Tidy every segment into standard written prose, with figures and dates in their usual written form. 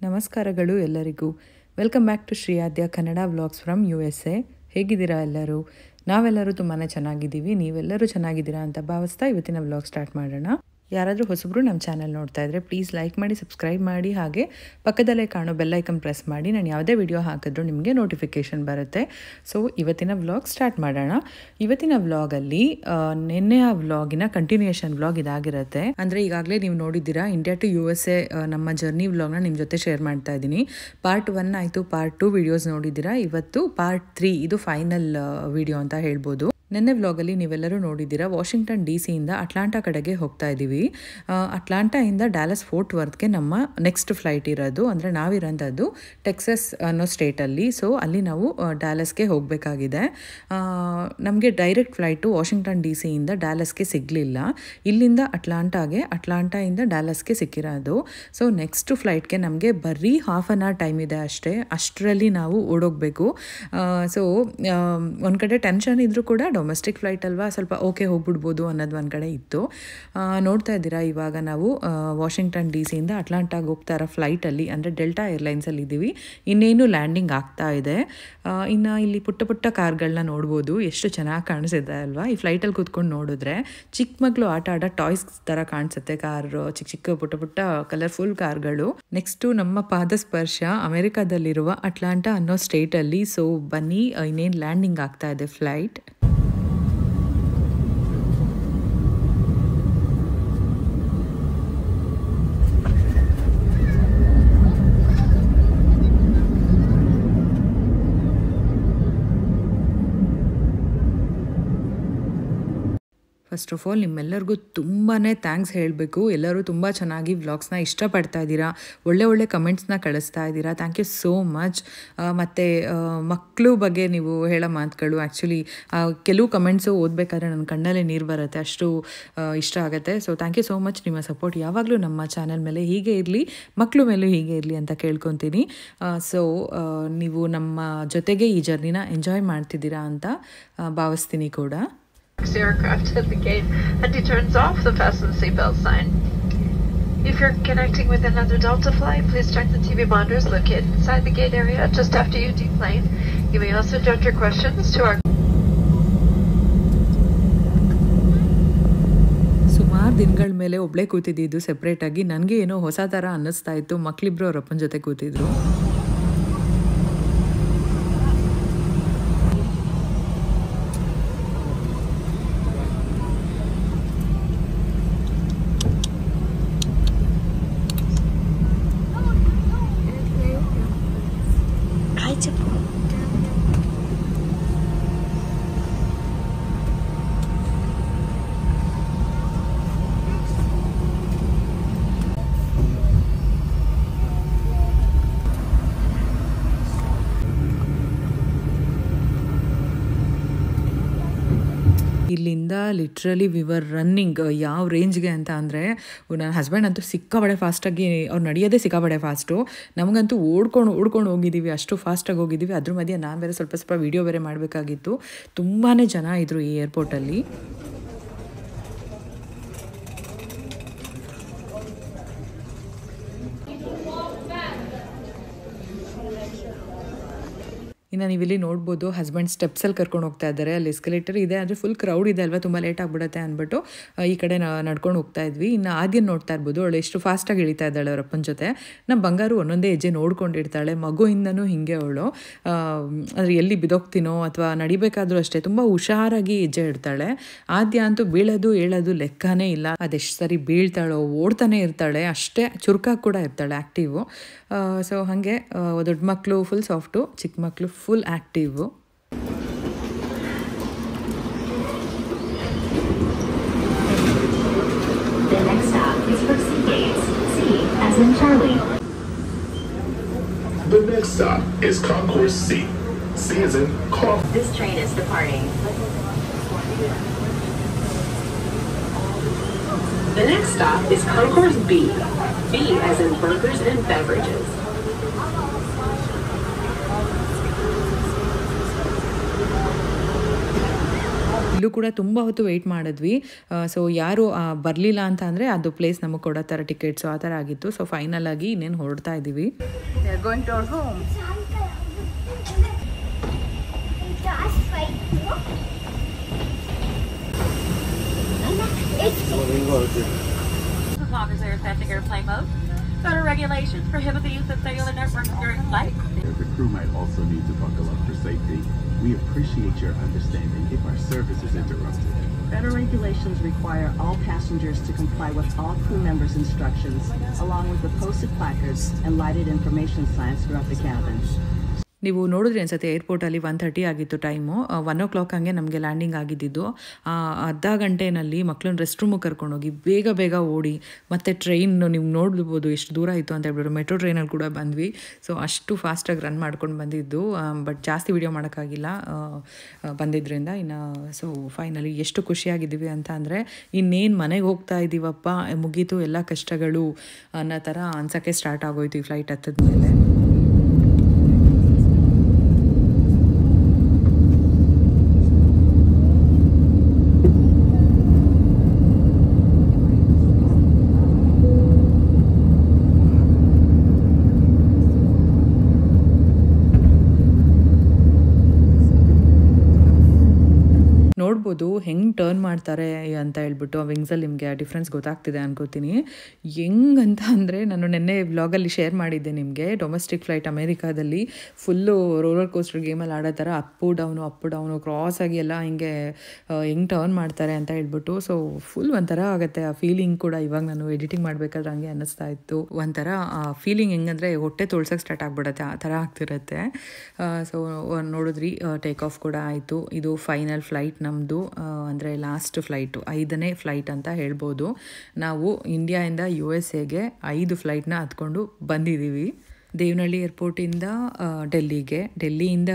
ನಮಸ್ಕಾರಗಳು ಎಲ್ಲರಿಗೂ. Welcome back to Shriyadya Kannada vlogs from USA. ಹೇಗಿದ್ದೀರಾ ಎಲ್ಲರೂ? ನಾವೆಲ್ಲರೂ ತುಂಬಾ ಚೆನ್ನಾಗಿದ್ದೀವಿ. ನೀವೆಲ್ಲರೂ ಚೆನ್ನಾಗಿದ್ದೀರಾ ಅಂತ ಭಾವಿಸ್ತಾ ಇವತ್ತಿನ ವ್ಲಾಗ್ ಸ್ಟಾರ್ಟ್ ಮಾಡೋಣ. ಯಾರಾದರೂ ಹೊಸಬ್ರು ನಮ್ಮ ಚಾನಲ್ ನೋಡ್ತಾ ಇದ್ದರೆ ಪ್ಲೀಸ್ ಲೈಕ್ ಮಾಡಿ, ಸಬ್ಸ್ಕ್ರೈಬ್ ಮಾಡಿ, ಹಾಗೆ ಪಕ್ಕದಲ್ಲೇ ಕಾಣೋ ಬೆಲ್ ಐಕನ್ ಪ್ರೆಸ್ ಮಾಡಿ. ನಾನು ಯಾವುದೇ ವಿಡಿಯೋ ಹಾಕಿದ್ರೂ ನಿಮಗೆ ನೋಟಿಫಿಕೇಷನ್ ಬರುತ್ತೆ. ಸೊ ಇವತ್ತಿನ ವ್ಲಾಗ್ ಸ್ಟಾರ್ಟ್ ಮಾಡೋಣ. ಇವತ್ತಿನ ವ್ಲಾಗಲ್ಲಿ ನಿನ್ನೆಯ ವ್ಲಾಗಿನ ಕಂಟಿನ್ಯೂಯೇಷನ್ ವ್ಲಾಗ್ ಇದಾಗಿರುತ್ತೆ. ಅಂದರೆ ಈಗಾಗಲೇ ನೀವು ನೋಡಿದ್ದೀರಾ ಇಂಡಿಯಾ ಟು USA ನಮ್ಮ ಜರ್ನಿ ವ್ಲಾಗ್ನ ನಿಮ್ಮ ಜೊತೆ ಶೇರ್ ಮಾಡ್ತಾ ಇದ್ದೀನಿ. ಪಾರ್ಟ್ 1 ಆಯಿತು, ಪಾರ್ಟ್ 2 ವಿಡಿಯೋಸ್ ನೋಡಿದ್ದೀರಾ. ಇವತ್ತು ಪಾರ್ಟ್ 3 ಇದು ಫೈನಲ್ ವಿಡಿಯೋ ಅಂತ ಹೇಳ್ಬೋದು. ನಿನ್ನೆ ವ್ಲಾಗಲ್ಲಿ ನೀವೆಲ್ಲರೂ ನೋಡಿದ್ದೀರಾ ವಾಷಿಂಗ್ಟನ್ DC-ಯಿಂದ ಅಟ್ಲಾಂಟಾ ಕಡೆಗೆ ಹೋಗ್ತಾ ಇದ್ದೀವಿ. ಅಟ್ಲಾಂಟಾಯಿಂದ ಡ್ಯಾಲಸ್ ಫೋರ್ಟ್ ವರ್ತ್ಗೆ ನಮ್ಮ ನೆಕ್ಸ್ಟ್ ಫ್ಲೈಟ್ ಇರೋದು. ಅಂದರೆ ನಾವಿರೋಂಥದ್ದು ಟೆಕ್ಸಸ್ ಅನ್ನೋ ಸ್ಟೇಟಲ್ಲಿ. ಸೊ ಅಲ್ಲಿ ನಾವು ಡ್ಯಾಲಸ್ಗೆ ಹೋಗಬೇಕಾಗಿದೆ. ನಮಗೆ ಡೈರೆಕ್ಟ್ ಫ್ಲೈಟು ವಾಷಿಂಗ್ಟನ್ DC-ಯಿಂದ ಡ್ಯಾಲಸ್ಗೆ ಸಿಗಲಿಲ್ಲ. ಇಲ್ಲಿಂದ ಅಟ್ಲಾಂಟಾಯಿಂದ ಡ್ಯಾಲಸ್ಗೆ ಸಿಕ್ಕಿರೋದು. ಸೊ ನೆಕ್ಸ್ಟ್ ಫ್ಲೈಟ್ಗೆ ನಮಗೆ ಬರೀ ಹಾಫ್ ಆನ್ ಅವರ್ ಟೈಮ್ ಇದೆ ಅಷ್ಟೇ. ಅಷ್ಟರಲ್ಲಿ ನಾವು ಓಡೋಗಬೇಕು. ಸೊ ಒಂದು ಕಡೆ ಟೆನ್ಷನ್ ಇದ್ದರೂ ಕೂಡ ಡೊಮೆಸ್ಟಿಕ್ ಫ್ಲೈಟ್ ಅಲ್ವಾ, ಸ್ವಲ್ಪ ಓಕೆ ಹೋಗ್ಬಿಡ್ಬೋದು ಅನ್ನೋದು ಒಂದು ಕಡೆ ಇತ್ತು. ನೋಡ್ತಾ ಇದ್ದೀರಾ, ಇವಾಗ ನಾವು ವಾಷಿಂಗ್ಟನ್ DC-ಯಿಂದ ಅಟ್ಲಾಂಟಾಗೆ ಹೋಗ್ತಾ ಇರೋ ಫ್ಲೈಟಲ್ಲಿ, ಅಂದರೆ ಡೆಲ್ಟಾ ಏರ್ಲೈನ್ಸಲ್ಲಿ ಇದ್ದೀವಿ. ಇನ್ನೇನು ಲ್ಯಾಂಡಿಂಗ್ ಆಗ್ತಾ ಇದೆ. ಇನ್ನು ಇಲ್ಲಿ ಪುಟ್ಟ ಪುಟ್ಟ ಕಾರ್ಗಳನ್ನ ನೋಡ್ಬೋದು, ಎಷ್ಟು ಚೆನ್ನಾಗಿ ಕಾಣಿಸಿದೆ ಅಲ್ವಾ. ಈ ಫ್ಲೈಟಲ್ಲಿ ಕೂತ್ಕೊಂಡು ನೋಡಿದ್ರೆ ಚಿಕ್ಕ ಮಕ್ಕಳು ಆಟ ಆಡೋ ಟಾಯ್ಸ್ ಥರ ಕಾಣಿಸುತ್ತೆ ಕಾರು, ಚಿಕ್ಕ ಚಿಕ್ಕ ಪುಟ್ಟ ಪುಟ್ಟ ಕಲರ್ಫುಲ್ ಕಾರ್ಗಳು. ನೆಕ್ಸ್ಟು ನಮ್ಮ ಪಾದಸ್ಪರ್ಶ ಅಮೆರಿಕಾದಲ್ಲಿರುವ ಅಟ್ಲಾಂಟಾ ಅನ್ನೋ ಸ್ಟೇಟಲ್ಲಿ. ಸೊ ಬನ್ನಿ, ಇನ್ನೇನು ಲ್ಯಾಂಡಿಂಗ್ ಆಗ್ತಾ ಇದೆ ಫ್ಲೈಟ್. ಫಸ್ಟ್ ಆಫ್ ಆಲ್ ನಿಮ್ಮೆಲ್ಲರಿಗೂ ತುಂಬಾ ಥ್ಯಾಂಕ್ಸ್ ಹೇಳಬೇಕು. ಎಲ್ಲರೂ ತುಂಬ ಚೆನ್ನಾಗಿ ವ್ಲಾಗ್ಸ್ನ ಇಷ್ಟಪಡ್ತಾ ಇದ್ದೀರಾ, ಒಳ್ಳೆ ಕಮೆಂಟ್ಸ್ನ ಕಳಿಸ್ತಾ ಇದ್ದೀರಾ. Thank you so much. ಮತ್ತು ಮಕ್ಕಳು ಬಗ್ಗೆ ನೀವು ಹೇಳೋ ಮಾತುಗಳು, ಆ್ಯಕ್ಚುಲಿ ಕೆಲವು ಕಮೆಂಟ್ಸು ಓದಬೇಕಾದ್ರೆ ನನ್ನ ಕಣ್ಣಲ್ಲೇ ನೀರು ಬರುತ್ತೆ, ಅಷ್ಟು ಇಷ್ಟ ಆಗುತ್ತೆ. So thank you so much. ನಿಮ್ಮ ಸಪೋರ್ಟ್ ಯಾವಾಗಲೂ ನಮ್ಮ ಚಾನಲ್ ಮೇಲೆ ಹೀಗೆ ಇರಲಿ, ಮಕ್ಕಳು ಮೇಲೂ ಹೀಗೆ ಇರಲಿ ಅಂತ ಕೇಳ್ಕೊತೀನಿ. ಸೊ ನೀವು ನಮ್ಮ ಜೊತೆಗೆ ಈ ಜರ್ನಿನ ಎಂಜಾಯ್ ಮಾಡ್ತಿದ್ದೀರಾ ಅಂತ ಭಾವಿಸ್ತೀನಿ ಕೂಡ. The aircraft at the gate and he turns off the fasten seatbelt sign. If you're connecting with another Delta flight, please check the TV monitors located inside the gate area just after you deplane. You may also direct your questions to our ಸುಮಾರು ದಿನಗಳ ಮೇಲೆ ಒಬ್ಬಳೇ ಕೂತಿದ್ದು ಸೆಪ್ರೇಟಾಗಿ. ನನಗೆ ಏನೋ ಹೊಸ ಥರ ಅನ್ನಿಸ್ತಾ ಇತ್ತು. ಮಕ್ಕಳಿಬ್ರು ಅವ್ರ ಅಪ್ಪನ ಜೊತೆ ಕೂತಿದ್ರು. ಇಲ್ಲಿಂದ ಲಿಟ್ರಲಿ ವಿ ವರ್ ರನ್ನಿಂಗ್ ಯಾವ ರೇಂಜ್ಗೆ ಅಂತ ಅಂದರೆ, ನನ್ನ ಹಸ್ಬೆಂಡ್ ಅಂತೂ ಸಿಕ್ಕಾಬಡೆ ಫಾಸ್ಟಾಗಿ, ಅವ್ರು ನಡೆಯೋದೇ ಸಿಕ್ಕಾಬಡೆ ಫಾಸ್ಟು. ನಮಗಂತೂ ಓಡ್ಕೊಂಡು ಹೋಗಿದ್ದೀವಿ, ಅಷ್ಟು ಫಾಸ್ಟಾಗಿ ಹೋಗಿದ್ದೀವಿ. ಅದ್ರ ಮಧ್ಯೆ ನಾನು ಬೇರೆ ಸ್ವಲ್ಪ ವೀಡಿಯೋ ಬೇರೆ ಮಾಡಬೇಕಾಗಿತ್ತು. ತುಂಬಾ ಜನ ಇದ್ದರು ಈ ಏರ್ಪೋರ್ಟಲ್ಲಿ. ಇನ್ನು ನೀವಿಲ್ಲಿ ನೋಡ್ಬೋದು, ಹಸ್ಬೆಂಡ್ ಸ್ಟೆಪ್ಸಲ್ಲಿ ಕರ್ಕೊಂಡು ಹೋಗ್ತಾ ಇದ್ದಾರೆ. ಅಲ್ಲಿ ಎಸ್ಕಲೇಟರ್ ಇದೆ, ಆದರೆ ಫುಲ್ ಕ್ರೌಡ್ ಇದೆ ಅಲ್ವಾ, ತುಂಬ ಲೇಟ್ ಆಗಿಬಿಡುತ್ತೆ ಅಂದ್ಬಿಟ್ಟು ಈ ಕಡೆ ನಡ್ಕೊಂಡು ಹೋಗ್ತಾ ಇದ್ವಿ. ಇನ್ನು ಆದ್ಯನ್ ನೋಡ್ತಾ ಇರ್ಬೋದು, ಅವಳು ಎಷ್ಟು ಫಾಸ್ಟಾಗಿ ಇಳಿತಾ ಇದ್ದಾಳೆ ಅವ್ರ ಅಪ್ಪನ ಜೊತೆ. ನಮ್ಮ ಬಂಗಾರು ಒಂದೊಂದೇ ಹೆಜ್ಜೆ ನೋಡ್ಕೊಂಡಿರ್ತಾಳೆ, ಮಗುಯಿಂದನೂ ಹಿಂಗೆ ಅವಳು. ಅಂದರೆ ಎಲ್ಲಿ ಬಿದೋಗ್ತೀನೋ ಅಥವಾ ನಡಿಬೇಕಾದ್ರೂ ಅಷ್ಟೇ ತುಂಬ ಹುಷಾರಾಗಿ ಹೆಜ್ಜೆ ಇಡ್ತಾಳೆ. ಆದ್ಯ ಅಂತೂ ಬೀಳೋದು ಹೇಳೋದು ಲೆಕ್ಕನೇ ಇಲ್ಲ. ಅದೆಷ್ಟು ಸರಿ ಬೀಳ್ತಾಳೋ, ಓಡ್ತಾನೆ ಇರ್ತಾಳೆ, ಅಷ್ಟೇ ಚುರುಕಾಗಿ ಕೂಡ ಇರ್ತಾಳೆ, ಆ್ಯಕ್ಟಿವು. ಸೊ ಹಾಗೆ ದೊಡ್ಡ ಮಕ್ಕಳು ಫುಲ್ ಸಾಫ್ಟು, ಚಿಕ್ಕ ಮಕ್ಕಳು full active. The next stop is for C gates. C as in Charlie. The next stop is Concourse C. C as in car. This train is departing. The next stop is Concourse B. B as in burgers and beverages. ಅಲ್ಲೂ ಕೂಡ ತುಂಬ ಹೊತ್ತು weight ಮಾಡಿದ್ವಿ. So ಯಾರು ಬರಲಿಲ್ಲ ಅಂತ ಅಂದರೆ ಅದು ಪ್ಲೇಸ್ ನಮಗೆ ಕೊಡೋ ಥರ ಟಿಕೆಟ್ಸು ಆ ಥರ ಆಗಿತ್ತು. ಸೊ ಫೈನಲ್ ಆಗಿ ಇನ್ನೇನು ಹೊರಡ್ತಾ ಇದ್ದೀವಿ. As long as they're setting airplane mode. Federal regulations prohibit the use of cellular networks during flight. The crew might also need to buckle up for safety. We appreciate your understanding if our service is interrupted. Federal regulations require all passengers to comply with all crew members' instructions, along with the posted placards and lighted information signs throughout the cabin. ನೀವು ನೋಡಿದ್ರಿ ಅನ್ಸುತ್ತೆ ಏರ್ಪೋರ್ಟಲ್ಲಿ 1:30 ಆಗಿತ್ತು time. 1 o'clock ಹಂಗೆ ನಮಗೆ landing ಆಗಿದ್ದಿದ್ದು. ಅರ್ಧ ಗಂಟೆನಲ್ಲಿ ಮಕ್ಕಳನ್ನ rest ರೂಮಿಗೆ ಕರ್ಕೊಂಡೋಗಿ ಬೇಗ ಓಡಿ ಮತ್ತು ಟ್ರೈನು ನೀವು ನೋಡ್ಬೋದು ಎಷ್ಟು ದೂರ ಇತ್ತು ಅಂತ ಹೇಳ್ಬಿಟ್ಟು ಮೆಟ್ರೋ ಟ್ರೈನಲ್ಲಿ ಕೂಡ ಬಂದ್ವಿ. ಸೊ ಅಷ್ಟು ಫಾಸ್ಟಾಗಿ ರನ್ ಮಾಡ್ಕೊಂಡು ಬಂದಿದ್ದು. ಬಟ್ ಜಾಸ್ತಿ ವಿಡಿಯೋ ಮಾಡೋಕ್ಕಾಗಿಲ್ಲ ಬಂದಿದ್ದರಿಂದ. ಇನ್ನು ಸೊ ಫೈನಲಿ ಎಷ್ಟು ಖುಷಿಯಾಗಿದ್ದೀವಿ ಅಂತ ಅಂದರೆ ಇನ್ನೇನು ಮನೆಗೆ ಹೋಗ್ತಾ ಇದ್ದೀವಪ್ಪ, ಮುಗೀತು ಎಲ್ಲ ಕಷ್ಟಗಳು ಅನ್ನೋ ಥರ ಅನ್ಸೋಕ್ಕೆ ಸ್ಟಾರ್ಟ್ ಆಗೋಯ್ತು ಈ ಫ್ಲೈಟ್ ಹತ್ತದ ಮೇಲೆ. ನೋಡ್ಬೋದು ಹೆಂಗೆ ಟರ್ನ್ ಮಾಡ್ತಾರೆ ಅಂತ ಹೇಳ್ಬಿಟ್ಟು ಆ ವಿಂಗ್ಸಲ್ಲಿ ನಿಮಗೆ ಆ ಡಿಫ್ರೆನ್ಸ್ ಗೊತ್ತಾಗ್ತಿದೆ ಅನ್ಕೋತೀನಿ. ಹೆಂಗಂತ ಅಂದರೆ ನಾನು ನೆನ್ನೆ ವ್ಲಾಗಲ್ಲಿ ಶೇರ್ ಮಾಡಿದ್ದೆ ನಿಮಗೆ, ಡೊಮೆಸ್ಟಿಕ್ ಫ್ಲೈಟ್ ಅಮೇರಿಕಾದಲ್ಲಿ ಫುಲ್ಲು ರೋಲರ್ ಕೋಸ್ಟರ್ ಗೇಮಲ್ಲಿ ಆಡೋ ಥರ ಅಪ್ಪು ಡೌನು ಕ್ರಾಸಾಗಿ ಎಲ್ಲ ಹಿಂಗೆ ಹೆಂಗೆ ಟರ್ನ್ ಮಾಡ್ತಾರೆ ಅಂತ ಹೇಳ್ಬಿಟ್ಟು. ಸೊ ಫುಲ್ ಒಂಥರ ಆಗುತ್ತೆ ಆ ಫೀಲಿಂಗ್ ಕೂಡ. ಇವಾಗ ನಾನು ಎಡಿಟಿಂಗ್ ಮಾಡಬೇಕಾದ್ರೆ ಹಂಗೆ ಅನ್ನಿಸ್ತಾ ಇತ್ತು. ಒಂಥರ ಆ ಫೀಲಿಂಗ್ ಹೆಂಗಂದರೆ ಹೊಟ್ಟೆ ತೊಳ್ಸೋಕ್ಕೆ ಸ್ಟಾರ್ಟ್ ಆಗಿಬಿಡುತ್ತೆ, ಆ ಥರ ಆಗ್ತಿರುತ್ತೆ. ಸೊ ನೋಡಿದ್ರಿ ಟೇಕ್ ಆಫ್ ಕೂಡ ಆಯಿತು. ಇದು ಫೈನಲ್ ಫ್ಲೈಟ್ ನಮ್ಮದು, ಅಂದರೆ ಲಾಸ್ಟ್ ಫ್ಲೈಟು, 5ನೇ ಫ್ಲೈಟ್ ಅಂತ ಹೇಳ್ಬೋದು. ನಾವು ಇಂಡಿಯಾಯಿಂದ USA ಗೆ 5 ಫ್ಲೈಟ್ನ ಹತ್ಕೊಂಡು ಬಂದಿದ್ದೀವಿ. ದೇವನಹಳ್ಳಿ ಏರ್ಪೋರ್ಟಿಂದ ಡೆಲ್ಲಿಗೆ, ಡೆಲ್ಲಿಯಿಂದ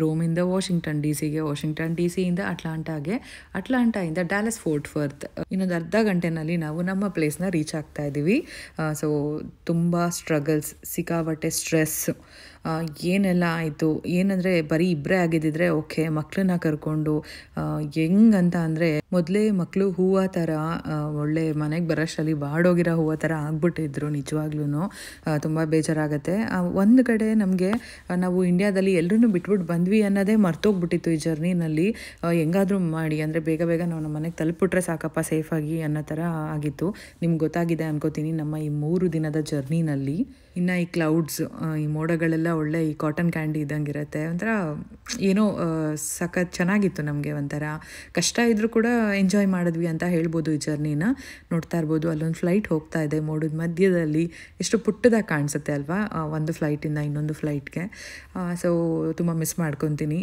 ರೋಮಿಂದ ವಾಷಿಂಗ್ಟನ್ DC ಗೆ, ವಾಷಿಂಗ್ಟನ್ DC ಯಿಂದ ಅಟ್ಲಾಂಟಾಯಿಂದ ಡ್ಯಾಲಸ್ ಫೋರ್ಟ್ ವರ್ತ್. ಇನ್ನೊಂದು ಅರ್ಧ ಗಂಟೆನಲ್ಲಿ ನಾವು ನಮ್ಮ ಪ್ಲೇಸ್ನ ರೀಚ್ ಆಗ್ತಾ ಇದ್ದೀವಿ. ಸೊ ತುಂಬ ಸ್ಟ್ರಗಲ್ಸ್, ಸಿಕ್ಕಾಪಟ್ಟೆ ಸ್ಟ್ರೆಸ್ ಏನೆಲ್ಲ ಆಯಿತು. ಏನಂದರೆ ಬರೀ ಇಬ್ಬರೇ ಆಗಿದ್ದಿದ್ರೆ ಓಕೆ, ಮಕ್ಕಳನ್ನ ಕರ್ಕೊಂಡು ಹೆಂಗಂತ ಅಂದರೆ ಮೊದಲೇ ಮಕ್ಕಳು ಹೂವು ಥರ ಒಳ್ಳೆ ಮನೆಗೆ ಬರೋಷ್ಟರಲ್ಲಿ ಬಾಡೋಗಿರೋ ಹೂವು ಥರ ಆಗ್ಬಿಟ್ಟಿದ್ರು. ನಿಜವಾಗ್ಲೂ ತುಂಬ ಬೇಜಾರಾಗುತ್ತೆ. ಒಂದು ಕಡೆ ನಮಗೆ ನಾವು ಇಂಡಿಯಾದಲ್ಲಿ ಎಲ್ಲರೂ ಬಿಟ್ಬಿಟ್ಟು ಬಂದ್ವಿ ಅನ್ನೋದೇ ಮರ್ತೋಗ್ಬಿಟ್ಟಿತ್ತು ಈ ಜರ್ನಿನಲ್ಲಿ. ಹೆಂಗಾದರೂ ಮಾಡಿ ಅಂದರೆ ಬೇಗ ನಾವು ನಮ್ಮ ಮನೆಗೆ ತಲುಪಿಬಿಟ್ರೆ ಸಾಕಪ್ಪ ಸೇಫಾಗಿ ಅನ್ನೋ ಥರ ಆಗಿತ್ತು. ನಿಮ್ಗೆ ಗೊತ್ತಾಗಿದೆ ಅನ್ಕೋತೀನಿ ನಮ್ಮ ಈ 3 ದಿನದ ಜರ್ನಿನಲ್ಲಿ. ಇನ್ನು ಈ ಕ್ಲೌಡ್ಸ್, ಈ ಮೋಡಗಳೆಲ್ಲ ಒಳ್ಳೆ ಈ ಕಾಟನ್ ಕ್ಯಾಂಡಿ ಇದ್ದಂಗೆ ಇರುತ್ತೆ. ಒಂಥರ ಏನೋ ಸಖತ್ ಚೆನ್ನಾಗಿತ್ತು. ನಮಗೆ ಒಂಥರ ಕಷ್ಟ ಇದ್ದರೂ ಕೂಡ ಎಂಜಾಯ್ ಮಾಡಿದ್ವಿ ಅಂತ ಹೇಳ್ಬೋದು ಈ ಜರ್ನಿನ. ನೋಡ್ತಾ ಇರ್ಬೋದು ಅಲ್ಲೊಂದು ಫ್ಲೈಟ್ ಹೋಗ್ತಾ ಇದೆ ಮೋಡದ ಮಧ್ಯದಲ್ಲಿ. ಎಷ್ಟು ಪುಟ್ಟದಾಗಿ ಕಾಣಿಸುತ್ತೆ ಅಲ್ವಾ ಒಂದು ಫ್ಲೈಟಿಂದ ಇನ್ನೊಂದು ಫ್ಲೈಟ್ಗೆ. ಸೊ ತುಂಬ ಮಿಸ್ ಮಾಡ್ಕೊತೀನಿ.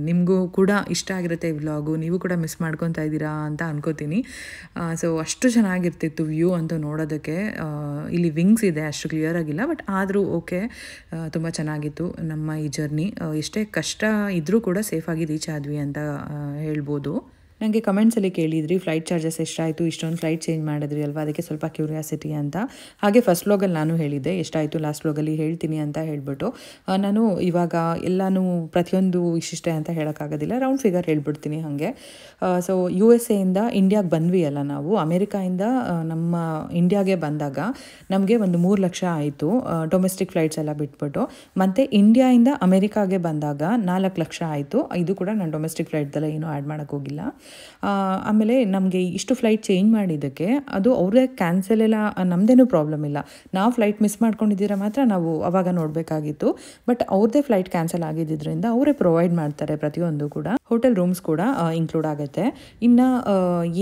ನಿಮಗೂ ಕೂಡ ಇಷ್ಟ ಆಗಿರುತ್ತೆ ಈ ವ್ಲಾಗು, ನೀವು ಕೂಡ ಮಿಸ್ ಮಾಡ್ಕೊತಾ ಇದ್ದೀರಾ ಅಂತ ಅನ್ಕೋತೀನಿ. ಸೊ ಅಷ್ಟು ಚೆನ್ನಾಗಿರ್ತಿತ್ತು ವ್ಯೂ ಅಂತ ನೋಡೋದಕ್ಕೆ. ಇಲ್ಲಿ ವಿಂಗ್ಸ್ ಇದೆ, ಅಷ್ಟು ಕ್ಲಿಯರ್ ಆಗಿಲ್ಲ, ಬಟ್ ಆದರೂ ಓಕೆ, ತುಂಬ ಚೆನ್ನಾಗಿತ್ತು ನಮ್ಮ ಈ ಜರ್ನಿ. ಎಷ್ಟೇ ಕಷ್ಟ ಇದ್ದರೂ ಕೂಡ ಸೇಫಾಗಿ ರೀಚ್ ಆದ್ವಿ ಅಂತ ಹೇಳ್ಬೋದು. ನನಗೆ ಕಮೆಂಟ್ಸಲ್ಲಿ ಕೇಳಿದ್ರಿ ಫ್ಲೈಟ್ ಚಾರ್ಜಸ್ ಎಷ್ಟಾಯಿತು, ಇಷ್ಟೊಂದು ಫ್ಲೈಟ್ ಚೇಂಜ್ ಮಾಡಿದ್ರಿ ಅಲ್ವಾ, ಅದಕ್ಕೆ ಸ್ವಲ್ಪ ಕ್ಯೂರಿಯಾಸಿಟಿ ಅಂತ. ಹಾಗೆ ಫಸ್ಟ್ ವ್ಲಾಗಲ್ಲಿ ನಾನು ಹೇಳಿದ್ದೆ ಎಷ್ಟಾಯಿತು, ಲಾಸ್ಟ್ ವ್ಲಾಗಲ್ಲಿ ಹೇಳ್ತೀನಿ ಅಂತ ಹೇಳ್ಬಿಟ್ಟು. ನಾನು ಇವಾಗ ಎಲ್ಲನೂ ಪ್ರತಿಯೊಂದು ಇಷ್ಟಿಷ್ಟೇ ಅಂತ ಹೇಳೋಕ್ಕಾಗೋದಿಲ್ಲ, ರೌಂಡ್ ಫಿಗರ್ ಹೇಳ್ಬಿಡ್ತೀನಿ ಹಾಗೆ. ಸೊ USA ಇಂದ ಇಂಡಿಯಾಗೆ ಬಂದ್ವಿ ಅಲ್ಲ ನಾವು, ಅಮೇರಿಕಾಯಿಂದ ನಮ್ಮ ಇಂಡಿಯಾಗೆ ಬಂದಾಗ ನಮಗೆ ಒಂದು 3 ಲಕ್ಷ ಆಯಿತು ಡೊಮೆಸ್ಟಿಕ್ ಫ್ಲೈಟ್ಸ್ ಎಲ್ಲ ಬಿಟ್ಬಿಟ್ಟು. ಮತ್ತು ಇಂಡಿಯಾಯಿಂದ ಅಮೇರಿಕಾಗೆ ಬಂದಾಗ 4 ಲಕ್ಷ ಆಯಿತು. ಇದು ಕೂಡ ನಾನು ಡೊಮೆಸ್ಟಿಕ್ ಫ್ಲೈಟ್ದೆಲ್ಲ ಏನೂ ಆ್ಯಡ್ ಮಾಡೋಕ್ಕೋಗಿಲ್ಲ. ಆಮೇಲೆ ನಮಗೆ ಇಷ್ಟು ಫ್ಲೈಟ್ ಚೇಂಜ್ ಮಾಡಿದ್ದಕ್ಕೆ ಅದು ಅವ್ರದೇ ಕ್ಯಾನ್ಸಲ್ ಎಲ್ಲ, ನಮ್ಮದೇನೂ ಪ್ರಾಬ್ಲಮ್ ಇಲ್ಲ. ನಾವು ಫ್ಲೈಟ್ ಮಿಸ್ ಮಾಡ್ಕೊಂಡಿದ್ದೀರ ಮಾತ್ರ ನಾವು ಅವಾಗ ನೋಡಬೇಕಾಗಿತ್ತು. ಬಟ್ ಅವ್ರದ್ದೇ ಫ್ಲೈಟ್ ಕ್ಯಾನ್ಸಲ್ ಆಗಿದ್ದರಿಂದ ಅವರೇ ಪ್ರೊವೈಡ್ ಮಾಡ್ತಾರೆ ಪ್ರತಿಯೊಂದು ಕೂಡ. ಹೋಟೆಲ್ ರೂಮ್ಸ್ ಕೂಡ ಇನ್ಕ್ಲೂಡ್ ಆಗುತ್ತೆ. ಇನ್ನು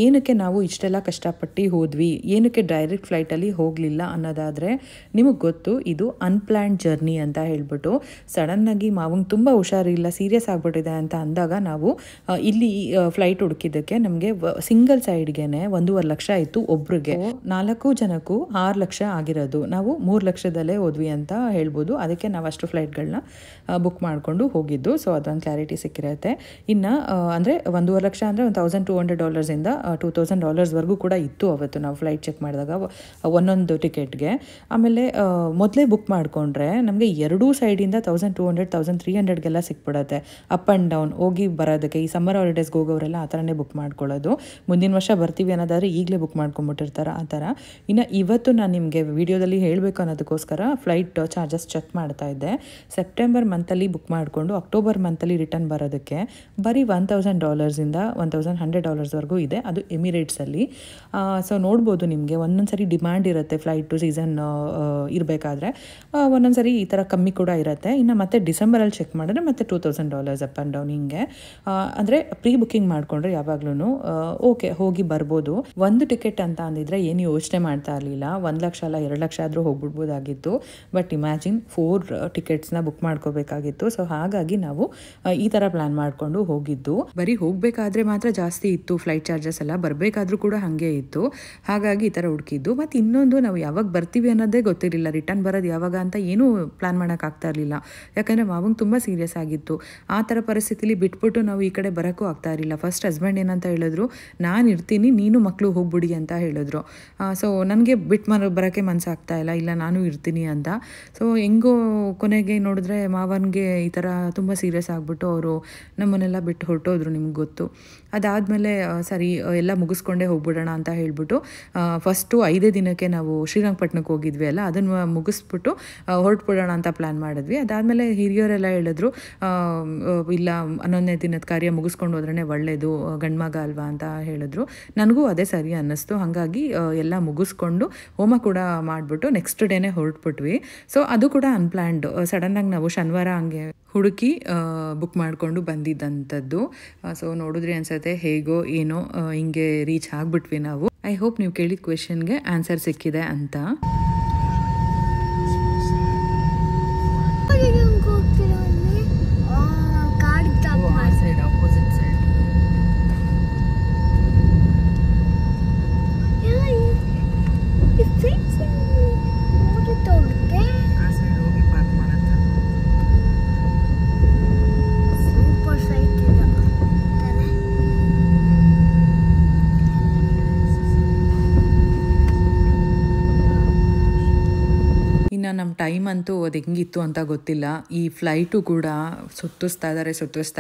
ಏನಕ್ಕೆ ನಾವು ಇಷ್ಟೆಲ್ಲ ಕಷ್ಟಪಟ್ಟು ಹೋದ್ವಿ, ಏನಕ್ಕೆ ಡೈರೆಕ್ಟ್ ಫ್ಲೈಟಲ್ಲಿ ಹೋಗಲಿಲ್ಲ ಅನ್ನೋದಾದರೆ ನಿಮಗೆ ಗೊತ್ತು, ಇದು ಅನ್ಪ್ಲ್ಯಾನ್ಡ್ ಜರ್ನಿ ಅಂತ ಹೇಳ್ಬಿಟ್ಟು. ಸಡನ್ನಾಗಿ ಮಾವಂಗೆ ತುಂಬ ಹುಷಾರಿಲ್ಲ, ಸೀರಿಯಸ್ ಆಗಿಬಿಟ್ಟಿದೆ ಅಂತ ಅಂದಾಗ ನಾವು ಇಲ್ಲಿ ಫ್ಲೈಟ್ ಹುಡುಕಿದ್ದಕ್ಕೆ ನಮಗೆ ಸಿಂಗಲ್ ಸೈಡ್ಗೆನೆ 1.5 ಲಕ್ಷ ಇತ್ತು ಒಬ್ರಿಗೆ. 4 ಜನಕ್ಕೂ 6 ಲಕ್ಷ ಆಗಿರೋದು. ನಾವು 3 ಲಕ್ಷದಲ್ಲೇ ಹೋದ್ವಿ ಅಂತ ಹೇಳ್ಬೋದು. ಅದಕ್ಕೆ ನಾವು ಅಷ್ಟು ಫ್ಲೈಟ್ಗಳನ್ನ ಬುಕ್ ಮಾಡಿಕೊಂಡು ಹೋಗಿದ್ದು. ಸೊ ಅದೊಂದು ಕ್ಲಾರಿಟಿ ಸಿಕ್ಕಿರುತ್ತೆ. ಇನ್ನು ಇನ್ನು ಅಂದರೆ 1.5 ಲಕ್ಷ ಅಂದರೆ $1,200 $2,000 ಕೂಡ ಇತ್ತು ಅವತ್ತು ನಾವು ಫ್ಲೈಟ್ ಚೆಕ್ ಮಾಡಿದಾಗ ಒಂದೊಂದು ಟಿಕೆಟ್ಗೆ. ಆಮೇಲೆ ಮೊದಲೇ ಬುಕ್ ಮಾಡಿಕೊಂಡ್ರೆ ನಮಗೆ ಎರಡೂ ಸೈಡಿಂದ 1,200 1,300ಗೆಲ್ಲ ಸಿಕ್ಬಿಡುತ್ತೆ ಅಪ್ ಆ್ಯಂಡ್ ಡೌನ್ ಹೋಗಿ ಬರೋದಕ್ಕೆ. ಈ ಸಮ್ಮರ್ ಹಾಲಿಡೇಸ್ಗೆ ಹೋಗೋರೆಲ್ಲ ಆ ಥರನೇ ಬುಕ್ ಮಾಡ್ಕೊಳ್ಳೋದು. ಮುಂದಿನ ವರ್ಷ ಬರ್ತೀವಿ ಅನ್ನೋದಾದ್ರೆ ಈಗಲೇ ಬುಕ್ ಮಾಡ್ಕೊಂಬಿಟ್ಟಿರ್ತಾರೆ ಆ ಥರ. ಇನ್ನು ಇವತ್ತು ನಾನು ನಿಮಗೆ ವಿಡಿಯೋದಲ್ಲಿ ಹೇಳಬೇಕು ಅನ್ನೋದಕ್ಕೋಸ್ಕರ ಫ್ಲೈಟ್ ಚಾರ್ಜಸ್ ಚೆಕ್ ಮಾಡ್ತಾ ಇದ್ದೆ. ಸೆಪ್ಟೆಂಬರ್ ಮಂತಲ್ಲಿ ಬುಕ್ ಮಾಡಿಕೊಂಡು ಅಕ್ಟೋಬರ್ ಮಂತಲ್ಲಿ ರಿಟರ್ನ್ ಬರೋದಕ್ಕೆ ಬರೀ $1,000 $1,100 ಇದೆ. ಅದು ಎಮಿರೇಟ್ಸಲ್ಲಿ. ಸೊ ನೋಡ್ಬೋದು ನಿಮಗೆ ಒಂದೊಂದು ಸರಿ ಡಿಮ್ಯಾಂಡ್ ಇರುತ್ತೆ ಫ್ಲೈಟು ಸೀಸನ್ ಇರಬೇಕಾದ್ರೆ, ಒಂದೊಂದು ಸರಿ ಈ ಥರ ಕಮ್ಮಿ ಕೂಡ ಇರುತ್ತೆ. ಇನ್ನು ಮತ್ತೆ ಡಿಸೆಂಬರಲ್ಲಿ ಚೆಕ್ ಮಾಡಿದ್ರೆ ಮತ್ತೆ $2,000 ಅಪ್ ಆ್ಯಂಡ್ ಡೌನ್ ಹಿಂಗೆ. ಅಂದರೆ ಪ್ರೀ ಬುಕ್ಕಿಂಗ್ ಮಾಡಿಕೊಂಡ್ರೆ ಯಾವಾಗ್ಲೂ ಓಕೆ ಹೋಗಿ ಬರ್ಬೋದು. ಒಂದು ಟಿಕೆಟ್ ಅಂತ ಅಂದಿದ್ರೆ ಏನು ಯೋಚನೆ ಮಾಡ್ತಾ ಇರಲಿಲ್ಲ. 1 ಲಕ್ಷ ಅಲ್ಲ 2 ಲಕ್ಷ ಆದರೂ ಹೋಗ್ಬಿಡ್ಬೋದಾಗಿತ್ತು. ಬಟ್ ಇಮ್ಯಾಜಿನ್ 4 ಟಿಕೆಟ್ಸ್ನ ಬುಕ್ ಮಾಡ್ಕೋಬೇಕಾಗಿತ್ತು. ಸೊ ಹಾಗಾಗಿ ನಾವು ಈ ಥರ ಪ್ಲ್ಯಾನ್ ಮಾಡಿಕೊಂಡು ಹೋಗಿದ್ದು. ಬರೀ ಹೋಗಬೇಕಾದ್ರೆ ಮಾತ್ರ ಜಾಸ್ತಿ ಇತ್ತು ಫ್ಲೈಟ್ ಚಾರ್ಜಸ್ ಎಲ್ಲ, ಬರಬೇಕಾದ್ರೂ ಕೂಡ ಹಾಗೆ ಇತ್ತು. ಹಾಗಾಗಿ ಈ ಥರ ಹುಡುಕಿದ್ದು. ಮತ್ತು ಇನ್ನೊಂದು ನಾವು ಯಾವಾಗ ಬರ್ತೀವಿ ಅನ್ನೋದೇ ಗೊತ್ತಿರಲಿಲ್ಲ. ರಿಟರ್ನ್ ಬರೋದು ಯಾವಾಗ ಅಂತ ಏನೂ ಪ್ಲ್ಯಾನ್ ಮಾಡೋಕ್ಕಾಗ್ತಾ ಇರಲಿಲ್ಲ. ಯಾಕಂದರೆ ಮಾವಂಗೆ ತುಂಬ ಸೀರಿಯಸ್ ಆಗಿತ್ತು. ಆ ಥರ ಪರಿಸ್ಥಿತಿಲಿ ಬಿಟ್ಬಿಟ್ಟು ನಾವು ಈ ಕಡೆ ಬರೋಕ್ಕೂ ಆಗ್ತಾ ಇರಲಿಲ್ಲ. ಫಸ್ಟ್ ಹಸ್ಬೆಂಡ್ ಏನಂತ ಹೇಳಿದ್ರು, ನಾನು ಇರ್ತೀನಿ ನೀನು ಮಕ್ಕಳು ಹೋಗ್ಬಿಡಿ ಅಂತ ಹೇಳಿದ್ರು. ಸೊ ನನಗೆ ಬಿಟ್ಟು ಬರೋಕ್ಕೆ ಮನಸ್ಸಾಗ್ತಾ ಇಲ್ಲ ನಾನು ಇರ್ತೀನಿ ಅಂತ. ಸೊ ಹೆಂಗೋ ಕೊನೆಗೆ ನೋಡಿದ್ರೆ ಮಾವನಿಗೆ ಈ ಥರ ತುಂಬ ಸೀರಿಯಸ್ ಆಗಿಬಿಟ್ಟು ಅವರು ನಮ್ಮನ್ನೆಲ್ಲ ಬಿಟ್ಟು ಹೊರಟೋದ್ರು. ನಿಮ್ಗೆ ಗೊತ್ತು. ಅದಾದಮೇಲೆ ಸರಿ ಎಲ್ಲ ಮುಗಿಸ್ಕೊಂಡೇ ಹೋಗ್ಬಿಡೋಣ ಅಂತ ಹೇಳಿಬಿಟ್ಟು ಫಸ್ಟು 5 ದಿನಕ್ಕೆ ನಾವು ಶ್ರೀರಂಗಪಟ್ಟಣಕ್ಕೆ ಹೋಗಿದ್ವಿ ಅಲ್ಲ, ಅದನ್ನು ಮುಗಿಸ್ಬಿಟ್ಟು ಹೊರಟ್ಬಿಡೋಣ ಅಂತ ಪ್ಲ್ಯಾನ್ ಮಾಡಿದ್ವಿ. ಅದಾದಮೇಲೆ ಹಿರಿಯರೆಲ್ಲ ಹೇಳಿದ್ರು, ಇಲ್ಲ 11ನೇ ದಿನದ ಕಾರ್ಯ ಮುಗಿಸ್ಕೊಂಡು ಹೋದ್ರೇ ಒಳ್ಳೆಯದು, ಗಂಡ್ಮಗ ಅಲ್ವಾ ಅಂತ ಹೇಳಿದ್ರು. ನನಗೂ ಅದೇ ಸರಿ ಅನ್ನಿಸ್ತು. ಹಾಗಾಗಿ ಎಲ್ಲ ಮುಗಿಸ್ಕೊಂಡು ಹೋಮ ಕೂಡ ಮಾಡಿಬಿಟ್ಟು ನೆಕ್ಸ್ಟ್ ಡೇನೇ ಹೊರಟ್ಬಿಟ್ವಿ. ಸೊ ಅದು ಕೂಡ ಅನ್ಪ್ಲ್ಯಾನ್ಡ್. ಸಡನ್ನಾಗಿ ನಾವು ಶನಿವಾರ ಹಂಗೆ ಹುಡುಕಿ ಬುಕ್ ಮಾಡಿಕೊಂಡು ಬಂದಿದ್ದಂಥದ್ದು. ಸೊ ನೋಡಿದ್ರಿ ಅನ್ಸುತ್ತೆ ಹೇಗೋ ಏನೋ ಹಿಂಗೆ ರೀಚ್ ಆಗಿಬಿಟ್ವಿ ನಾವು. ಐ ಹೋಪ್ ನೀವು ಕೇಳಿದ ಕ್ವೆಶನ್ಗೆ ಆನ್ಸರ್ ಸಿಕ್ಕಿದೆ ಅಂತ. ನಮ್ಮ ಟೈಮ್ ಅಂತೂ ಅದು ಹೆಂಗಿತ್ತು ಅಂತ ಗೊತ್ತಿಲ್ಲ. ಈ ಫ್ಲೈಟು ಕೂಡ ಸುತ್ತಿಸ್ತಾ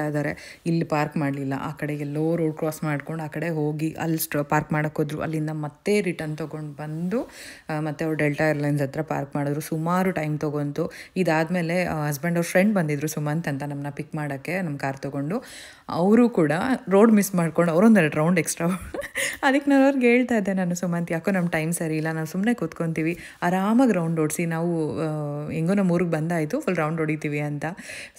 ಇದ್ದಾರೆ. ಇಲ್ಲಿ ಪಾರ್ಕ್ ಮಾಡಲಿಲ್ಲ, ಆ ಕಡೆ ಎಲ್ಲೋ ರೋಡ್ ಕ್ರಾಸ್ ಮಾಡ್ಕೊಂಡು ಆ ಕಡೆ ಹೋಗಿ ಅಲ್ಲಿ ಪಾರ್ಕ್ ಮಾಡೋಕ್ಕೋದ್ರು. ಅಲ್ಲಿಂದ ಮತ್ತೆ ರಿಟರ್ನ್ ತೊಗೊಂಡು ಬಂದು ಮತ್ತೆ ಅವ್ರು ಡೆಲ್ಟಾ ಏರ್ಲೈನ್ಸ್ ಹತ್ರ ಪಾರ್ಕ್ ಮಾಡಿದ್ರು. ಸುಮಾರು ಟೈಮ್ ತೊಗೊಂತು. ಇದಾದಮೇಲೆ ಹಸ್ಬೆಂಡ್ ಅವ್ರ ಫ್ರೆಂಡ್ ಬಂದಿದ್ರು ಸುಮಂತ್ ಅಂತ ನಮ್ಮನ್ನ ಪಿಕ್ ಮಾಡೋಕ್ಕೆ ನಮ್ಮ ಕಾರ್ ತೊಗೊಂಡು. ಅವರು ಕೂಡ ರೋಡ್ ಮಿಸ್ ಮಾಡ್ಕೊಂಡು ಅವರೊಂದೆರಡು ರೌಂಡ್ ಎಕ್ಸ್ಟ್ರಾ. ಅದಕ್ಕೆ ನಾನು ಅವ್ರಿಗೆ ಹೇಳ್ತಾ ಇದ್ದೆ, ನಾನು ಸುಮಂತ್ ಯಾಕೋ ನಮ್ಮ ಟೈಮ್ ಸರಿ ಇಲ್ಲ, ನಾವು ಸುಮ್ಮನೆ ಕೂತ್ಕೊತೀವಿ, ಆರಾಮಾಗಿ ರೌಂಡ್ ಓಡಿಸಿ, ನಾವು ಹೆಂಗೋ ನಮ್ಮ ಊರಿಗೆ ಬಂದಾಯಿತು, ಫುಲ್ ರೌಂಡ್ ಹೊಡಿತೀವಿ ಅಂತ.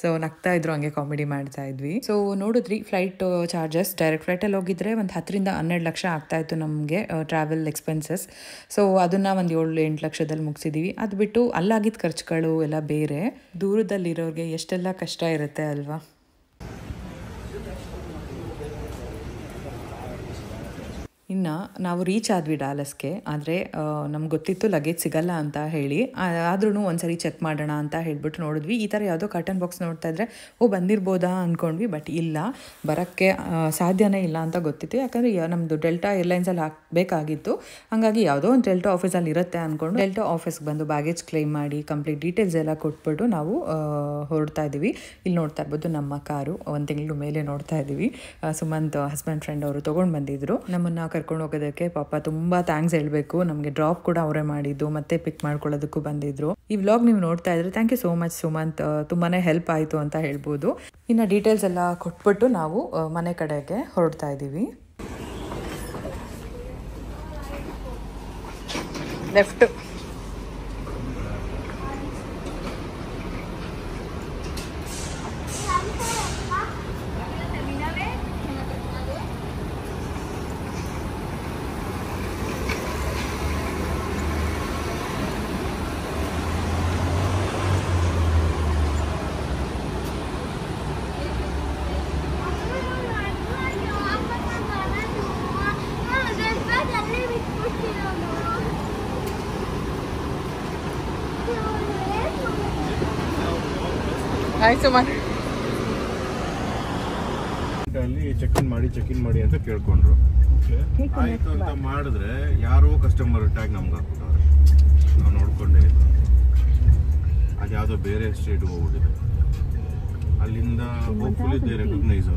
ಸೊ ನಗ್ತಾ ಇದ್ರು, ಹಂಗೆ ಕಾಮಿಡಿ ಮಾಡ್ತಾ ಇದ್ವಿ. ಸೊ ನೋಡಿದ್ರಿ ಫ್ಲೈಟ್ ಚಾರ್ಜಸ್ ಡೈರೆಕ್ಟ್ ಫ್ಲೈಟಲ್ಲಿ ಹೋಗಿದ್ರೆ ಒಂದು 10 ರಿಂದ 12 ಲಕ್ಷ ಆಗ್ತಾಯಿತ್ತು ನಮಗೆ ಟ್ರಾವೆಲ್ ಎಕ್ಸ್ಪೆನ್ಸಸ್. ಸೊ ಅದನ್ನು ಒಂದು 7-8 ಲಕ್ಷದಲ್ಲಿ ಮುಗಿಸಿದ್ದೀವಿ. ಅದು ಬಿಟ್ಟು ಅಲ್ಲಾಗಿದ್ದ ಖರ್ಚುಗಳು ಎಲ್ಲ ಬೇರೆ. ದೂರದಲ್ಲಿರೋರಿಗೆ ಎಷ್ಟೆಲ್ಲ ಕಷ್ಟ ಇರುತ್ತೆ ಅಲ್ವಾ. ಇನ್ನು ನಾವು ರೀಚ್ ಆದ್ವಿ ಡಾಲಸ್ಗೆ. ಆದರೆ ನಮ್ಗೆ ಗೊತ್ತಿತ್ತು ಲಗೇಜ್ ಸಿಗಲ್ಲ ಅಂತ ಹೇಳಿ, ಆದ್ರೂ ಒಂದ್ಸರಿ ಚೆಕ್ ಮಾಡೋಣ ಅಂತ ಹೇಳ್ಬಿಟ್ಟು ನೋಡಿದ್ವಿ. ಈ ಥರ ಯಾವುದೋ ಕಾಟನ್ ಬಾಕ್ಸ್ ನೋಡ್ತಾ ಇದ್ರೆ ಬಂದಿರ್ಬೋದಾ ಅಂದ್ಕೊಂಡ್ವಿ. ಬಟ್ ಇಲ್ಲ, ಬರೋಕ್ಕೆ ಸಾಧ್ಯನೇ ಇಲ್ಲ ಅಂತ ಗೊತ್ತಿತ್ತು. ಯಾಕಂದರೆ ನಮ್ಮದು ಡೆಲ್ಟಾ ಏರ್ಲೈನ್ಸಲ್ಲಿ ಹಾಕಬೇಕಾಗಿತ್ತು. ಹಾಗಾಗಿ ಯಾವುದೋ ಒಂದು ಡೆಲ್ಟಾ ಆಫೀಸಲ್ಲಿ ಇರುತ್ತೆ ಅಂದ್ಕೊಂಡು ಡೆಲ್ಟಾ ಆಫೀಸ್ಗೆ ಬಂದು ಬ್ಯಾಗೇಜ್ ಕ್ಲೈಮ್ ಮಾಡಿ ಕಂಪ್ಲೀಟ್ ಡೀಟೇಲ್ಸ್ ಎಲ್ಲ ಕೊಟ್ಬಿಟ್ಟು ನಾವು ಹೊರಡ್ತಾ ಇದ್ದೀವಿ. ಇಲ್ಲಿ ನೋಡ್ತಾ ಇರ್ಬೋದು ನಮ್ಮ ಕಾರು, 1 ತಿಂಗಳು ಮೇಲೆ ನೋಡ್ತಾ ಇದ್ದೀವಿ. ಸುಮಂತ್ ಹಸ್ಬೆಂಡ್ ಫ್ರೆಂಡ್ ಅವರು ತೊಗೊಂಡು ಬಂದಿದ್ರು ನಮ್ಮನ್ನು ಕರ್ಕೊಂಡು ಹೋಗೋದಕ್ಕೆ. ಪಾಪ ತುಂಬ ಥ್ಯಾಂಕ್ಸ್ ಹೇಳಬೇಕು, ನಮಗೆ ಡ್ರಾಪ್ ಕೂಡ ಅವರೇ ಮಾಡಿದ್ದು, ಮತ್ತೆ ಪಿಕ್ ಮಾಡ್ಕೊಳ್ಳೋದಕ್ಕೂ ಬಂದಿದ್ರು. ಈ ವ್ಲಾಗ್ ನೀವು ನೋಡ್ತಾ ಇದ್ರೆ thank you so much Sumanth, ತುಂಬಾ ಹೆಲ್ಪ್ ಆಯಿತು ಅಂತ ಹೇಳ್ಬೋದು. ಇನ್ನು ಡೀಟೇಲ್ಸ್ ಎಲ್ಲ ಕೊಟ್ಬಿಟ್ಟು ನಾವು ಮನೆ ಕಡೆಗೆ ಹೊರಡ್ತಾ ಇದ್ದೀವಿ. ಲೆಫ್ಟ್ $1,000 ಅಲ್ಲಿ ಚೆಕ್ ಇನ್ ಮಾಡಿ ಅಂತ ಕೇಳ್ಕೊಂಡ್ರು. ಆಯ್ತು ಅಂತ ಮಾಡಿದ್ರೆ ಯಾರೋ ಕಸ್ಟಮರ್ ಟ್ಯಾಗ್ ನಮ್ಗೆ ಹಾಕ್ಬಿಟ್ಟವ್ರೆ. ನಾವು ನೋಡ್ಕೊಂಡೇ ಇಲ್ಲ. ಅದು ಯಾವುದೋ ಬೇರೆ ಸ್ಟೇಟ್ಗೆ ಹೋಗ್ಬಿಟ್ಟಿದೆ. ಅಲ್ಲಿಂದ ಹೋಪ್ಫುಲಿ ದೇ ರೆಕಗ್ನೈಸ್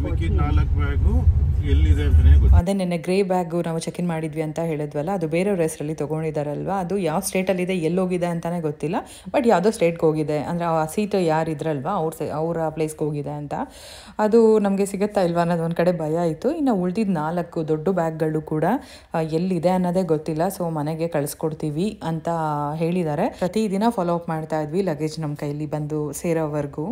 ಮಿಕ್ಕಿದ 4 ಬ್ಯಾಗು ಎಲ್ಲಿದೆ ಅಂತಲೇ ಗೊತ್ತಿಲ್ಲ. ಅದೇ ನೆನ್ನೆ ಗ್ರೇ ಬ್ಯಾಗು ನಾವು ಚೆಕ್ ಇನ್ ಮಾಡಿದ್ವಿ ಅಂತ ಹೇಳಿದ್ವಲ್ಲ, ಅದು ಬೇರೆಯವ್ರ ಹೆಸರಲ್ಲಿ ತೊಗೊಂಡಿದ್ದಾರಲ್ವ, ಅದು ಯಾವ ಸ್ಟೇಟಲ್ಲಿದೆ ಎಲ್ಲೋಗಿದೆ ಅಂತಲೇ ಗೊತ್ತಿಲ್ಲ. ಬಟ್ ಯಾವುದೋ ಸ್ಟೇಟ್ಗೆ ಹೋಗಿದೆ, ಅಂದರೆ ಆ ಸೀಟು ಯಾರು ಇದ್ರಲ್ವ ಅವರ ಪ್ಲೇಸ್ಗೆ ಹೋಗಿದೆ ಅಂತ. ಅದು ನಮಗೆ ಸಿಗುತ್ತಾ ಇಲ್ವಾ ಅನ್ನೋದು ಒಂದು ಕಡೆ ಭಯ ಆಯಿತು. ಇನ್ನು ಉಳಿದಿದ್ದ 4 ದೊಡ್ಡ ಬ್ಯಾಗ್ಗಳು ಕೂಡ ಎಲ್ಲಿದೆ ಅನ್ನೋದೇ ಗೊತ್ತಿಲ್ಲ. ಸೊ ಮನೆಗೆ ಕಳಿಸ್ಕೊಡ್ತೀವಿ ಅಂತ ಹೇಳಿದ್ದಾರೆ. ಪ್ರತಿದಿನ ಫಾಲೋ ಅಪ್ ಮಾಡ್ತಾ ಇದ್ವಿ ಲಗೇಜ್ ನಮ್ಮ ಕೈಲಿ ಬಂದು ಸೇರೋವರೆಗೂ.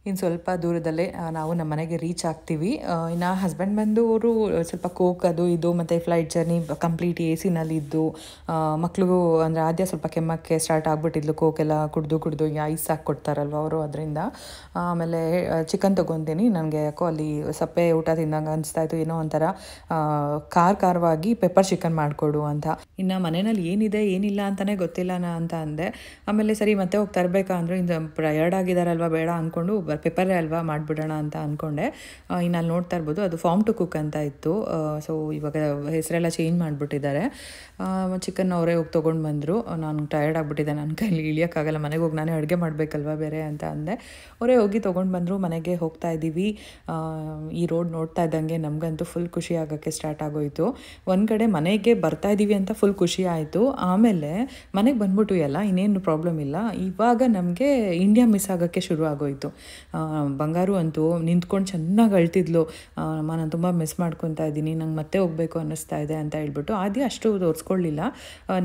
ಇನ್ನು ಸ್ವಲ್ಪ ದೂರದಲ್ಲೇ ನಾವು ನಮ್ಮ ಮನೆಗೆ ರೀಚ್ ಆಗ್ತೀವಿ. ಇನ್ನು ಹಸ್ಬೆಂಡ್ ಬಂದು ಅವರು ಸ್ವಲ್ಪ ಕೋಕ್ ಅದು ಇದು ಮತ್ತು ಫ್ಲೈಟ್ ಜರ್ನಿ ಕಂಪ್ಲೀಟ್ AC-ನಲ್ಲಿದ್ದು, ಮಕ್ಳಿಗೂ ಅಂದರೆ ಆದ್ಯ ಸ್ವಲ್ಪ ಕೆಮ್ಮಕ್ಕೆ ಸ್ಟಾರ್ಟ್ ಆಗಿಬಿಟ್ಟಿದ್ಲು. ಕೋಕೆಲ್ಲ ಕುಡಿದು ಐಸ್ ಹಾಕಿ ಕೊಡ್ತಾರಲ್ವ ಅವರು, ಅದರಿಂದ. ಆಮೇಲೆ ಚಿಕನ್ ತೊಗೊತೀನಿ. ನನಗೆ ಯಾಕೋ ಅಲ್ಲಿ ಸಪ್ಪೆ ಊಟ ತಿಂದಂಗೆ ಅನಿಸ್ತಾಯಿತ್ತು. ಏನೋ ಒಂಥರ ಖಾರವಾಗಿ ಪೆಪ್ಪರ್ ಚಿಕನ್ ಮಾಡಿಕೊಡು ಅಂತ. ಇನ್ನು ಮನೆಯಲ್ಲಿ ಏನಿದೆ ಏನಿಲ್ಲ ಅಂತಲೇ ಗೊತ್ತಿಲ್ಲ ಅಂತ ಅಂದೆ. ಆಮೇಲೆ ಸರಿ ಮತ್ತೆ ಹೋಗಿ ತರಬೇಕಾ ಅಂದರೆ ಇನ್ನು ಟಯರ್ಡ್ ಆಗಿದ್ದಾರಲ್ವ, ಬೇಡ ಅಂದ್ಕೊಂಡು ಪೆಪ್ಪರೇ ಅಲ್ವಾ ಮಾಡಿಬಿಡೋಣ ಅಂತ ಅಂದ್ಕೊಂಡೆ. ಇನ್ನು ಅಲ್ಲಿ ನೋಡ್ತಾ ಇರ್ಬೋದು, ಅದು ಫಾರ್ಮ್ ಟು ಕುಕ್ ಅಂತ ಇತ್ತು. ಸೊ ಇವಾಗ ಹೆಸರೆಲ್ಲ ಚೇಂಜ್ ಮಾಡಿಬಿಟ್ಟಿದ್ದಾರೆ. ಚಿಕನ್ ಅವರೇ ಹೋಗಿ ತೊಗೊಂಡು ಬಂದರು. ನಾನು ಟಯರ್ಡ್ ಆಗಿಬಿಟ್ಟಿದ್ದೆ, ನನ್ನ ಕೈಲಿ ಇಳಿಯೋಕ್ಕಾಗಲ್ಲ, ಮನೆಗೆ ಹೋಗಿ ನಾನೇ ಅಡುಗೆ ಮಾಡಬೇಕಲ್ವ ಬೇರೆ ಅಂತ ಅಂದೆ. ಅವರೇ ಹೋಗಿ ತೊಗೊಂಡು ಬಂದರು. ಮನೆಗೆ ಹೋಗ್ತಾ ಇದ್ದೀವಿ. ಈ ರೋಡ್ ನೋಡ್ತಾ ಇದ್ದಂಗೆ ನಮಗಂತೂ ಫುಲ್ ಖುಷಿ ಆಗೋಕ್ಕೆ ಸ್ಟಾರ್ಟ್ ಆಗೋಯಿತು. ಒಂದು ಕಡೆ ಮನೆಗೆ ಬರ್ತಾ ಇದ್ದೀವಿ ಅಂತ ಫುಲ್ ಖುಷಿ ಆಯಿತು. ಆಮೇಲೆ ಮನೆಗೆ ಬಂದ್ಬಿಟ್ಟು ಎಲ್ಲ ಇನ್ನೇನು ಪ್ರಾಬ್ಲಮ್ ಇಲ್ಲ. ಇವಾಗ ನಮಗೆ ಇಂಡಿಯಾ ಮಿಸ್ ಆಗೋಕ್ಕೆ ಶುರು ಆಗೋಯಿತು. ಬಂಗಾರು ಅಂತೂ ನಿಂತ್ಕೊಂಡು ಚೆನ್ನಾಗಿ ಅಳ್ತಿದ್ಲು. ನಾನು ತುಂಬ ಮಿಸ್ ಮಾಡ್ಕೊತಾ ಇದ್ದೀನಿ, ನಂಗೆ ಮತ್ತೆ ಹೋಗಬೇಕು ಅನ್ನಿಸ್ತಾ ಇದೆ ಅಂತ ಹೇಳ್ಬಿಟ್ಟು. ಆದ್ಯ ಅಷ್ಟು ತೋರಿಸ್ಕೊಳ್ಳಿಲ್ಲ,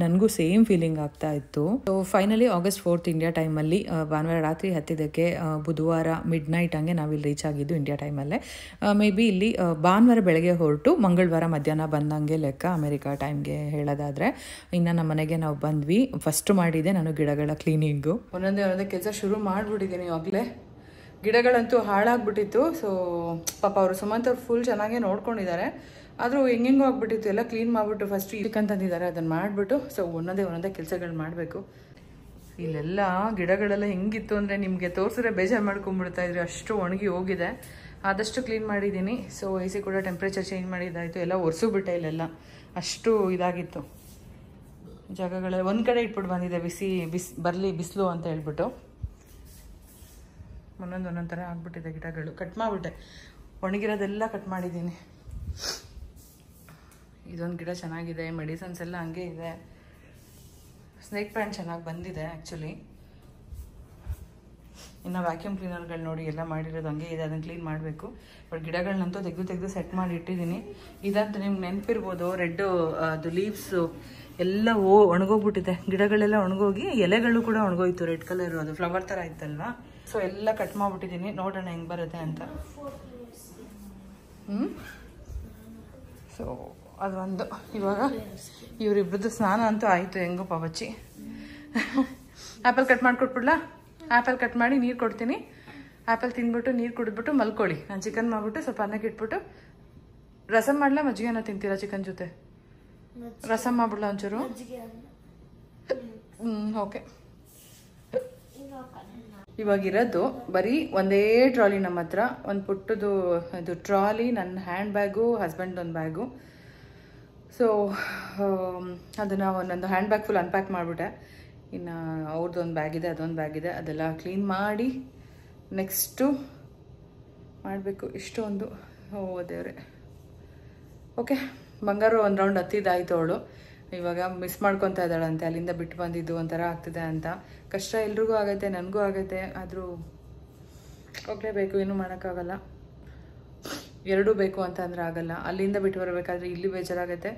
ನನಗೂ ಸೇಮ್ ಫೀಲಿಂಗ್ ಆಗ್ತಾ ಇತ್ತು. So finally August 4th India ಟೈಮಲ್ಲಿ ಭಾನುವಾರ ರಾತ್ರಿ ಹತ್ತಿದ್ದಕ್ಕೆ ಬುಧವಾರ ಮಿಡ್-ನೈಟ್ ಹಂಗೆ ನಾವಿಲ್ಲಿ ರೀಚ್ ಆಗಿದ್ದು ಇಂಡಿಯಾ ಟೈಮಲ್ಲೇ. ಮೇ ಬಿ ಇಲ್ಲಿ ಭಾನುವಾರ ಬೆಳಗ್ಗೆ ಹೊರಟು ಮಂಗಳವಾರ ಮಧ್ಯಾಹ್ನ ಬಂದಂಗೆ ಲೆಕ್ಕ ಅಮೆರಿಕಾ ಟೈಮ್ಗೆ ಹೇಳೋದಾದರೆ. ಇನ್ನು ನಮ್ಮ ಮನೆಗೆ ನಾವು ಬಂದ್ವಿ. ಫಸ್ಟ್ ಮಾಡಿದ್ದೆ ನಾನು ಗಿಡಗಳ ಕ್ಲೀನಿಂಗು. ಒಂದೊಂದೇ ಕೆಲಸ ಶುರು ಮಾಡಿಬಿಟ್ಟಿದ್ದೀನಿ ಆಗಲೇ. ಗಿಡಗಳಂತೂ ಹಾಳಾಗ್ಬಿಟ್ಟಿತ್ತು. ಸೊ ಪಾಪ ಅವರು ಸುಮಂತ್ ಅವ್ರು ಫುಲ್ ಚೆನ್ನಾಗೇ ನೋಡ್ಕೊಂಡಿದ್ದಾರೆ. ಆದರೂ ಹೆಂಗೆಂಗೋ ಆಗ್ಬಿಟ್ಟಿತ್ತು. ಎಲ್ಲ ಕ್ಲೀನ್ ಮಾಡಿಬಿಟ್ಟು ಫಸ್ಟ್ ಚಿಕನ್ ತಂದಿದ್ದಾರೆ, ಅದನ್ನು ಮಾಡಿಬಿಟ್ಟು ಸೊ ಒಂದೊಂದೇ ಕೆಲಸಗಳು ಮಾಡಬೇಕು. ಇಲ್ಲೆಲ್ಲ ಗಿಡಗಳೆಲ್ಲ ಹೆಂಗಿತ್ತು ಅಂದರೆ ನಿಮಗೆ ತೋರಿಸಿದ್ರೆ ಬೇಜಾರು ಮಾಡ್ಕೊಂಡ್ಬಿಡ್ತಾ ಇದ್ರಿ, ಅಷ್ಟು ಒಣಗಿ ಹೋಗಿದೆ. ಆದಷ್ಟು ಕ್ಲೀನ್ ಮಾಡಿದ್ದೀನಿ. ಸೊ AC ಕೂಡ ಟೆಂಪ್ರೇಚರ್ ಚೇಂಜ್ ಮಾಡಿದ್ದಾಯಿತು. ಎಲ್ಲ ಒರೆಸಿಬಿಟ್ಟೆ ಇಲ್ಲೆಲ್ಲ, ಅಷ್ಟು ಇದಾಗಿತ್ತು ಜಾಗಗಳೆಲ್ಲ. ಒಂದು ಕಡೆ ಇಟ್ಬಿಟ್ಟು ಬಂದಿದೆ, ಬಿಸಿಲು ಅಂತ ಹೇಳ್ಬಿಟ್ಟು. ಒಂದೊಂದು ಥರ ಆಗ್ಬಿಟ್ಟಿದೆ ಗಿಡಗಳು. ಕಟ್ ಮಾಡಿಬಿಟ್ಟೆ, ಒಣಗಿರೋದೆಲ್ಲ ಕಟ್ ಮಾಡಿದ್ದೀನಿ. ಇದೊಂದು ಗಿಡ ಚೆನ್ನಾಗಿದೆ, ಮೆಡಿಸನ್ಸ್ ಎಲ್ಲ ಹಂಗೆ ಇದೆ. ಸ್ನೇಕ್ ಪ್ಲಾಂಟ್ ಚೆನ್ನಾಗಿ ಬಂದಿದೆ ಆ್ಯಕ್ಚುಲಿ. ಇನ್ನು ವ್ಯಾಕ್ಯೂಮ್ ಕ್ಲೀನರ್ಗಳು ನೋಡಿ ಎಲ್ಲ ಮಾಡಿರೋದು ಹಂಗೆ ಇದೆ, ಅದನ್ನು ಕ್ಲೀನ್ ಮಾಡಬೇಕು. ಬಟ್ ಗಿಡಗಳನ್ನಂತೂ ತೆಗೆದು ಸೆಟ್ ಮಾಡಿ ಇಟ್ಟಿದ್ದೀನಿ. ಇದಂತೂ ನಿಮ್ಗೆ ನೆನಪಿರ್ಬೋದು, ರೆಡ್ಡು ಅದು ಲೀವ್ಸು ಎಲ್ಲ ಒಣಗೋಗ್ಬಿಟ್ಟಿದೆ. ಗಿಡಗಳೆಲ್ಲ ಒಣಗೋಗಿ ಎಲೆಗಳು ಕೂಡ ಒಣಗೋಯ್ತು. ರೆಡ್ ಕಲರು ಅದು ಫ್ಲವರ್ ಥರ ಇತ್ತಲ್ವ. ಸೊ ಎಲ್ಲ ಕಟ್ ಮಾಡಿಬಿಟ್ಟಿದ್ದೀನಿ. ನೋಡೋಣ ಹೆಂಗೆ ಬರುತ್ತೆ ಅಂತ. ಸೊ ಅದೊಂದು. ಇವಾಗ ಇವರಿಬ್ರದ್ದು ಸ್ನಾನ ಅಂತೂ ಆಯಿತು ಹೆಂಗೋ ಪಾವಚ್ಚಿ. ಆ್ಯಪಲ್ ಕಟ್ ಮಾಡಿಕೊಟ್ಬಿಡ್ಲಾ? ಆ್ಯಪಲ್ ಕಟ್ ಮಾಡಿ ನೀರು ಕೊಡ್ತೀನಿ. ಆ್ಯಪಲ್ ತಿಂದ್ಬಿಟ್ಟು ನೀರು ಕುಡಿದ್ಬಿಟ್ಟು ಮಲ್ಕೊಳ್ಳಿ. ನಾನು ಚಿಕನ್ ಮಾಡಿಬಿಟ್ಟು ಸ್ವಲ್ಪ ಅನ್ನಕ್ಕೆ ಇಟ್ಬಿಟ್ಟು ರಸಮ್ ಮಾಡಲಾ? ಮಜ್ಜಿಗೆನ ತಿಂತೀರಾ ಚಿಕನ್ ಜೊತೆ? ರಸಮ್ ಮಾಡ್ಬಿಡ್ಲಾ ಒಂಚೂರು? ಓಕೆ. ಇವಾಗಿರೋದು ಬರೀ ಒಂದೇ ಟ್ರಾಲಿ ನಮ್ಮ ಹತ್ರ. ಒಂದು ಪುಟ್ಟದು ಇದು ಟ್ರಾಲಿ, ನನ್ನ ಹ್ಯಾಂಡ್ ಬ್ಯಾಗು, ಹಸ್ಬೆಂಡ್ ಒಂದು ಬ್ಯಾಗು. ಸೊ ಅದನ್ನು ಒಂದೊಂದು ಹ್ಯಾಂಡ್ ಬ್ಯಾಗ್ ಫುಲ್ ಅನ್ಪ್ಯಾಕ್ ಮಾಡಿಬಿಟ್ಟೆ. ಇನ್ನು ಅವ್ರದ್ದೊಂದು ಬ್ಯಾಗ್ ಇದೆ, ಅದೊಂದು ಬ್ಯಾಗ್ ಇದೆ, ಅದೆಲ್ಲ ಕ್ಲೀನ್ ಮಾಡಿ ನೆಕ್ಸ್ಟು ಮಾಡಬೇಕು. ಇಷ್ಟೊಂದು. ಓ ದೇವ್ರೆ. ಓಕೆ, ಬಂಗಾರು ಒಂದು ರೌಂಡ್ ಹತ್ತಿದ್ದಾಯಿತು. ಅವಳು ಇವಾಗ ಮಿಸ್ ಮಾಡ್ಕೊತಾ ಇದ್ದಾಳಂತೆ, ಅಲ್ಲಿಂದ ಬಿಟ್ಟು ಬಂದಿದ್ದು ಒಂಥರ ಆಗ್ತಿದೆ ಅಂತ. ಕಷ್ಟ ಎಲ್ರಿಗೂ ಆಗೈತೆ, ನನಗೂ ಆಗೈತೆ. ಆದರೂ ಹೋಗಲೇಬೇಕು, ಏನೂ ಮಾಡೋಕ್ಕಾಗಲ್ಲ. ಎರಡೂ ಬೇಕು ಅಂತ ಅಂದರೆ ಆಗಲ್ಲ. ಅಲ್ಲಿಂದ ಬಿಟ್ಟು ಬರಬೇಕಾದ್ರೆ ಇಲ್ಲಿ ಬೇಜಾರಾಗೈತೆ,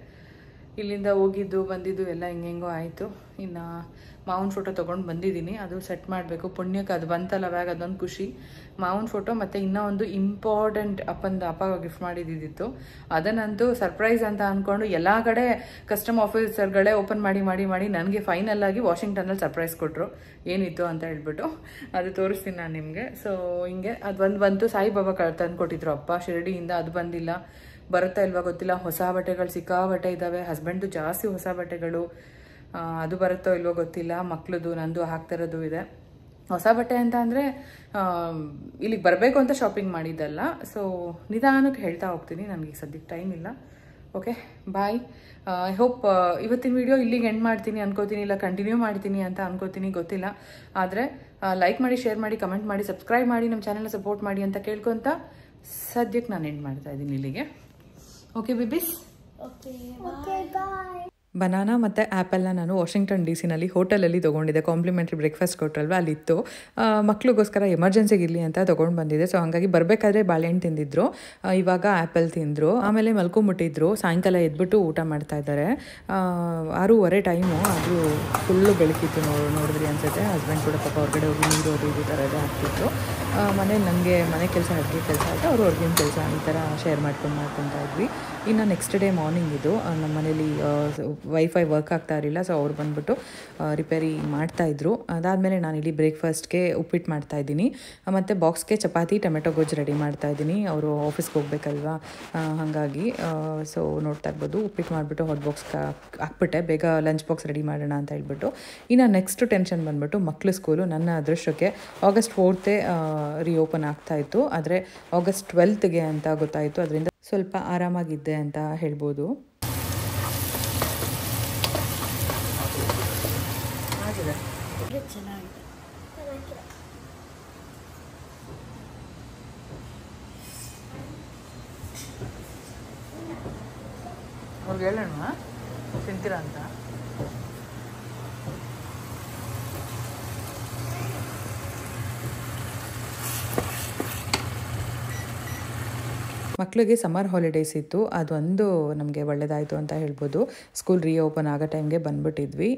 ಇಲ್ಲಿಂದ ಹೋಗಿದ್ದು ಬಂದಿದ್ದು ಎಲ್ಲ ಹೆಂಗೆಂಗೋ ಆಯಿತು. ಇನ್ನು ಮಾವನ ಫೋಟೋ ತೊಗೊಂಡು ಬಂದಿದ್ದೀನಿ, ಅದು ಸೆಟ್ ಮಾಡಬೇಕು. ಪುಣ್ಯಕ್ಕೆ ಅದು ಬಂತಲ್ಲ ಬ್ಯಾಗ್, ಅದೊಂದು ಖುಷಿ. ಮಾವನ ಫೋಟೋ ಮತ್ತು ಇನ್ನೂ ಒಂದು ಇಂಪಾರ್ಟೆಂಟ್ ಅಪ್ಪ ಗಿಫ್ಟ್ ಮಾಡಿದ್ದಿತ್ತು. ಅದನ್ನಂತೂ ಸರ್ಪ್ರೈಸ್ ಅಂತ ಅಂದ್ಕೊಂಡು ಎಲ್ಲ ಕಡೆ ಕಸ್ಟಮ್ ಆಫೀಸರ್ಗಳೇ ಓಪನ್ ಮಾಡಿ ನನಗೆ ಫೈನಲ್ ಆಗಿ ವಾಷಿಂಗ್ಟನಲ್ಲಿ ಸರ್ಪ್ರೈಸ್ ಕೊಟ್ಟರು. ಏನಿತ್ತು ಅಂತ ಹೇಳ್ಬಿಟ್ಟು ಅದು ತೋರಿಸ್ತೀನಿ ನಾನು ನಿಮಗೆ. ಸೊ ಹಿಂಗೆ ಅದು ಬಂತು. ಸಾಯಿಬಾಬಾ ತಂದು ಕೊಟ್ಟಿದ್ರು ಅಪ್ಪ ಶಿರಡಿಯಿಂದ, ಅದು ಬಂದಿಲ್ಲ. ಬರುತ್ತಾ ಇಲ್ವಾ ಗೊತ್ತಿಲ್ಲ. ಹೊಸ ಬಟ್ಟೆಗಳು ಸಿಕ್ಕಾಬಟ್ಟೆ ಇದ್ದಾವೆ. ಹಸ್ಬೆಂಡ್ದು ಜಾಸ್ತಿ ಹೊಸ ಬಟ್ಟೆಗಳು, ಅದು ಬರುತ್ತೋ ಇಲ್ವೋ ಗೊತ್ತಿಲ್ಲ. ಮಕ್ಳದು ನಂದು ಹಾಕ್ತಿರೋದು ಇದೆ. ಹೊಸ ಬಟ್ಟೆ ಅಂತ ಅಂದರೆ ಇಲ್ಲಿಗೆ ಬರಬೇಕು ಅಂತ ಶಾಪಿಂಗ್ ಮಾಡಿದ್ದಲ್ಲ. ಸೊ ನಿಧಾನಕ್ಕೆ ಹೇಳ್ತಾ ಹೋಗ್ತೀನಿ, ನನಗೆ ಸದ್ಯಕ್ಕೆ ಟೈಮ್ ಇಲ್ಲ. Okay, bye. ಐ ಹೋಪ್ ಇವತ್ತಿನ ವಿಡಿಯೋ ಇಲ್ಲಿಗೆ ಎಂಡ್ ಮಾಡ್ತೀನಿ ಅನ್ಕೋತೀನಿ, ಇಲ್ಲ ಕಂಟಿನ್ಯೂ ಮಾಡ್ತೀನಿ ಅಂತ ಅನ್ಕೋತೀನಿ, ಗೊತ್ತಿಲ್ಲ. ಆದರೆ ಲೈಕ್ ಮಾಡಿ, ಶೇರ್ ಮಾಡಿ, ಕಮೆಂಟ್ ಮಾಡಿ, ಸಬ್ಸ್ಕ್ರೈಬ್ ಮಾಡಿ, ನಮ್ಮ ಚಾನಲ್ನ ಸಪೋರ್ಟ್ ಮಾಡಿ ಅಂತ ಕೇಳ್ಕೊತ ಸದ್ಯಕ್ಕೆ ನಾನು ಎಂಡ್ ಮಾಡ್ತಾ ಇದ್ದೀನಿ ಇಲ್ಲಿಗೆ. Okay babies, okay bye. Banana ಮತ್ತು ಆ್ಯಪಲ್ನ ನಾನು ವಾಷಿಂಗ್ಟನ್ DC ಹೋಟೆಲಲ್ಲಿ ತೊಗೊಂಡಿದ್ದೆ. Complimentary breakfast ಕೊಟ್ಟರಲ್ವ, ಅಲ್ಲಿತ್ತು. ಮಕ್ಳಿಗೋಸ್ಕರ ಎಮರ್ಜೆನ್ಸಿಗೆ ಇರಲಿ ಅಂತ ತೊಗೊಂಡು ಬಂದಿದ್ದೆ. ಸೊ ಹಾಗಾಗಿ ಬರಬೇಕಾದ್ರೆ ಬಾಳೆಹಣ್ಣು ತಿಂದಿದ್ರು, ಇವಾಗ ಆ್ಯಪಲ್ ತಿಂದರು. ಆಮೇಲೆ ಮಲ್ಕೊಂಬಿಟ್ಟಿದ್ರು. ಸಾಯಂಕಾಲ ಎದ್ಬಿಟ್ಟು ಊಟ ಮಾಡ್ತಾ ಇದ್ದಾರೆ. 6:30 ಟೈಮು, ಆದರೂ ಫುಲ್ಲು ಬೆಳಕಿತ್ತು. ನೋಡಿದ್ರಿ ಅನ್ಸುತ್ತೆ. ಹಸ್ಬೆಂಡ್ ಕೂಡ ಪಾಪ ಹೊರಗಡೆ ಹೋಗಿ ನೀರು ಇದು ಥರ ಎಲ್ಲ ಆಗ್ತಿತ್ತು. ಮನೇಲಿ ನನಗೆ ಮನೆ ಕೆಲಸ, ಅಡುಗೆ ಕೆಲಸ ಆಯಿತು, ಅವರು ಹೊರಗಿನ ಕೆಲಸ, ಈ ಥರ ಶೇರ್ ಮಾಡ್ಕೊತಾ ಇದ್ವಿ. ಇನ್ನು ನೆಕ್ಸ್ಟ್ ಡೇ ಮಾರ್ನಿಂಗ್ ಇದು ನಮ್ಮ ಮನೇಲಿ ವೈಫೈ ವರ್ಕ್ ಆಗ್ತಾ ಇರಲಿಲ್ಲ. ಸೊ ಅವ್ರು ಬಂದುಬಿಟ್ಟು ರಿಪೇರಿ ಮಾಡ್ತಾಯಿದ್ರು. ಅದಾದಮೇಲೆ ನಾನು ಇಲ್ಲಿ ಬ್ರೇಕ್ಫಾಸ್ಟ್ಗೆ ಉಪ್ಪಿಟ್ಟು ಮಾಡ್ತಾಯಿದ್ದೀನಿ, ಮತ್ತು ಬಾಕ್ಸ್ಗೆ ಚಪಾತಿ ಟೊಮೆಟೊ ಗೊಜ್ಜು ರೆಡಿ ಮಾಡ್ತಾಯಿದ್ದೀನಿ. ಅವರು ಆಫೀಸ್ಗೆ ಹೋಗ್ಬೇಕಲ್ವಾ, ಹಾಗಾಗಿ ಸೊ ನೋಡ್ತಾ ಇರ್ಬೋದು. ಉಪ್ಪಿಟ್ಟು ಮಾಡಿಬಿಟ್ಟು ಹಾಟ್ ಬಾಕ್ಸ್ಗೆ ಹಾಕ್ಬಿಟ್ಟೆ, ಬೇಗ ಲಂಚ್ ಬಾಕ್ಸ್ ರೆಡಿ ಮಾಡೋಣ ಅಂತ ಹೇಳ್ಬಿಟ್ಟು. ಇನ್ನು ನೆಕ್ಸ್ಟ್ ಟೆನ್ಷನ್ ಬಂದುಬಿಟ್ಟು ಮಕ್ಳ ಸ್ಕೂಲು. ನನ್ನ ಅದೃಷ್ಟಕ್ಕೆ August 4th ರಿಓಪನ್ ಆಗ್ತಾಯಿತ್ತು, ಆದರೆ August 12th ಅಂತ ಗೊತ್ತಾಯಿತು. ಅದರಿಂದ ಸ್ವಲ್ಪ ಆರಾಮಾಗಿದ್ದೆ ಅಂತ ಹೇಳ್ಬೋದು. ಅವ್ರಿಗೆ ಹೇಳೋಣ ತಿಂತೀರಾ ಅಂತ. ಮಕ್ಕಳಿಗೆ ಸಮ್ಮರ್ ಹಾಲಿಡೇಸ್ ಇತ್ತು, ಅದೊಂದು ನಮಗೆ ಒಳ್ಳೆಯದಾಯಿತು ಅಂತ ಹೇಳ್ಬೋದು. ಸ್ಕೂಲ್ ರೀಓಪನ್ ಆಗೋ ಟೈಮ್ಗೆ ಬಂದ್ಬಿಟ್ಟಿದ್ವಿ.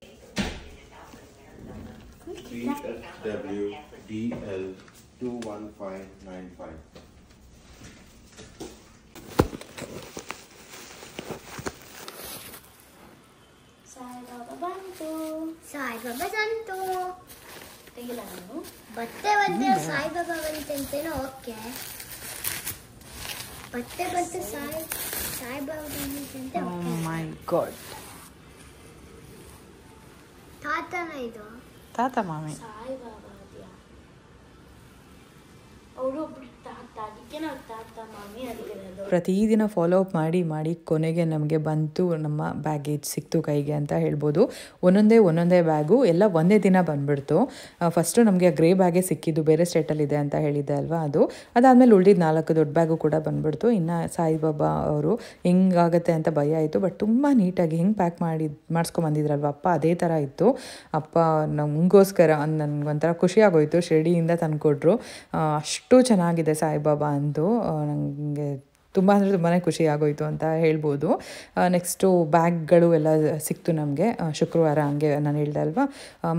ಸಾಯಿಬಾಬಾ ಬಂತು. ತೆಗಿಲ್ಲ ನಾನು ಬತ್ತೆ ಬಂದೆ. ಸಾಯಿಬಾಬಾ ಬಂತಂತೇನೋ. ಓಕೆ, ಬತ್ತೆ ಬಂತು. ಸಾಯಿಬಾಬಾ ಬಂತಂತೆ. ಓ ಮೈ ಗಾಡ್. ತಾತನ ಇದು? ತಾತ ಮಾಮಿ. ಸಾಯಿಬಾಬಾ ಅವರು ಒಬ್ರು ತಾತ, ಅದಕ್ಕೆ ನಾವು ತಾತ ಮಾಮಿ ಆಗಿರೋದು. ಪ್ರತಿದಿನ ಫಾಲೋ ಅಪ್ ಮಾಡಿ ಕೊನೆಗೆ ನಮಗೆ ಬಂತು, ನಮ್ಮ ಬ್ಯಾಗೇಜ್ ಸಿಕ್ತು ಕೈಗೆ ಅಂತ ಹೇಳ್ಬೋದು. ಒಂದೊಂದೇ ಬ್ಯಾಗು ಎಲ್ಲ ಒಂದೇ ದಿನ ಬಂದುಬಿಡ್ತು. ಫಸ್ಟು ನಮಗೆ ಗ್ರೇ ಬ್ಯಾಗೇ ಸಿಕ್ಕಿದ್ದು, ಬೇರೆ ಸ್ಟೇಟಲ್ಲಿದೆ ಅಂತ ಹೇಳಿದ್ದೆ ಅಲ್ವಾ, ಅದು. ಅದಾದಮೇಲೆ ಉಳಿದಿದ್ದು 4 ದೊಡ್ಡ ಬ್ಯಾಗು ಕೂಡ ಬಂದುಬಿಡ್ತು. ಇನ್ನು ಸಾಯಿಬಾಬಾ ಅವರು ಹೆಂಗಾಗುತ್ತೆ ಅಂತ ಭಯ ಆಯಿತು. ಬಟ್ ತುಂಬ ನೀಟಾಗಿ ಹೆಂಗೆ ಪ್ಯಾಕ್ ಮಾಡಿಸ್ಕೊಂಬಂದಿದ್ರಲ್ವ ಅಪ್ಪ, ಅದೇ ಥರ ಇತ್ತು. ಅಪ್ಪ ನಮಗೋಸ್ಕರ ನನಗೊಂಥರ ಖುಷಿಯಾಗೋಯಿತು. ಶಿರಡಿಯಿಂದ ತಂದುಕೊಟ್ರು. ಅಷ್ಟು ಚೆನ್ನಾಗಿದೆ ಸಾಯಿಬಾಬಾ ಅಂದು. ನನಗೆ ತುಂಬ ಅಂದರೆ ತುಂಬಾ ಖುಷಿ ಆಗೋಯಿತು ಅಂತ ಹೇಳ್ಬೋದು. ನೆಕ್ಸ್ಟು ಬ್ಯಾಗ್ಗಳು ಎಲ್ಲ ಸಿಕ್ತು ನಮಗೆ ಶುಕ್ರವಾರ. ಹಂಗೆ ನಾನು ಹೇಳ್ದೆ ಅಲ್ವಾ,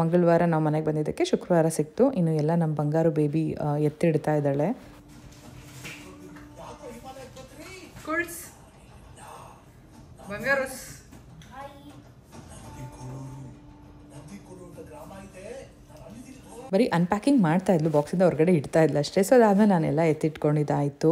ಮಂಗಳವಾರ ನಾವು ಮನೆಗೆ ಬಂದಿದ್ದಕ್ಕೆ ಶುಕ್ರವಾರ ಸಿಕ್ತು. ಇನ್ನು ಎಲ್ಲ ನಮ್ಮ ಬಂಗಾರು ಬೇಬಿ ಎತ್ತಿಡ್ತಾ ಇದ್ದಾಳೆ. ಬಂಗಾರಸ್ ಬರೀ ಅನ್ಪ್ಯಾಕಿಂಗ್ ಮಾಡ್ತಾ ಇದ್ಲು, ಬಾಕ್ಸಿಂದ ಹೊರಗಡೆ ಇಡ್ತಾ ಇದ್ಲು ಅಷ್ಟೇ. ಸೊ ಅದಾದಮೇಲೆ ನಾನೆಲ್ಲ ಎತ್ತಿಟ್ಕೊಂಡಿದ್ದಾಯಿತು.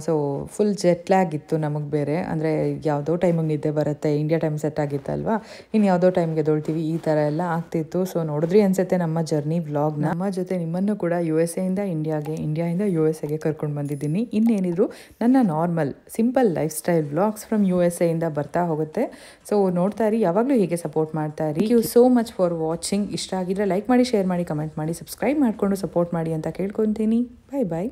ಸೊ ಫುಲ್ ಜೆಟ್ ಲ್ಯಾಗ್ ಇತ್ತು ನಮಗೆ ಬೇರೆ. ಅಂದರೆ ಯಾವುದೋ ಟೈಮಿಗೆ ನಿದ್ದೆ ಬರುತ್ತೆ, ಇಂಡಿಯಾ ಟೈಮ್ ಸೆಟ್ ಆಗಿತ್ತಲ್ವಾ, ಇನ್ನು ಯಾವುದೋ ಟೈಮ್ಗೆ ಎದ್ದೇಳ್ತೀವಿ, ಈ ಥರ ಎಲ್ಲ ಆಗ್ತಿತ್ತು. ಸೊ ನೋಡಿದ್ರಿ ಅನಿಸುತ್ತೆ ನಮ್ಮ ಜರ್ನಿ ವ್ಲಾಗ್ನ. ನಮ್ಮ ಜೊತೆ ನಿಮ್ಮನ್ನು ಕೂಡ USA ಇಂಡಿಯಾಗೆ, ಇಂಡಿಯಾಯಿಂದ USA ಕರ್ಕೊಂಡು ಬಂದಿದ್ದೀನಿ. ಇನ್ನೇನಿದ್ರು ನನ್ನ normal simple life style vlogs from USA ಬರ್ತಾ ಹೋಗುತ್ತೆ. ಸೊ ನೋಡ್ತಾ ಇರಿ, ಯಾವಾಗಲೂ ಹೀಗೆ ಸಪೋರ್ಟ್ ಮಾಡ್ತಾ ಇರಿ. Thank you so much for watching. ಇಷ್ಟ ಆಗಿದ್ರೆ ಲೈಕ್ ಮಾಡಿ, ಶೇರ್ ಮಾಡಿ, ಕಮೆಂಟ್ ಮಾಡಿ, ಸಬ್ಸ್ಕ್ರೈಬ್ ಮಾಡಿಕೊಂಡು ಸಪೋರ್ಟ್ ಮಾಡಿ ಅಂತ ಕೇಳ್ಕೊತೀನಿ. ಬಾಯ್ ಬಾಯ್.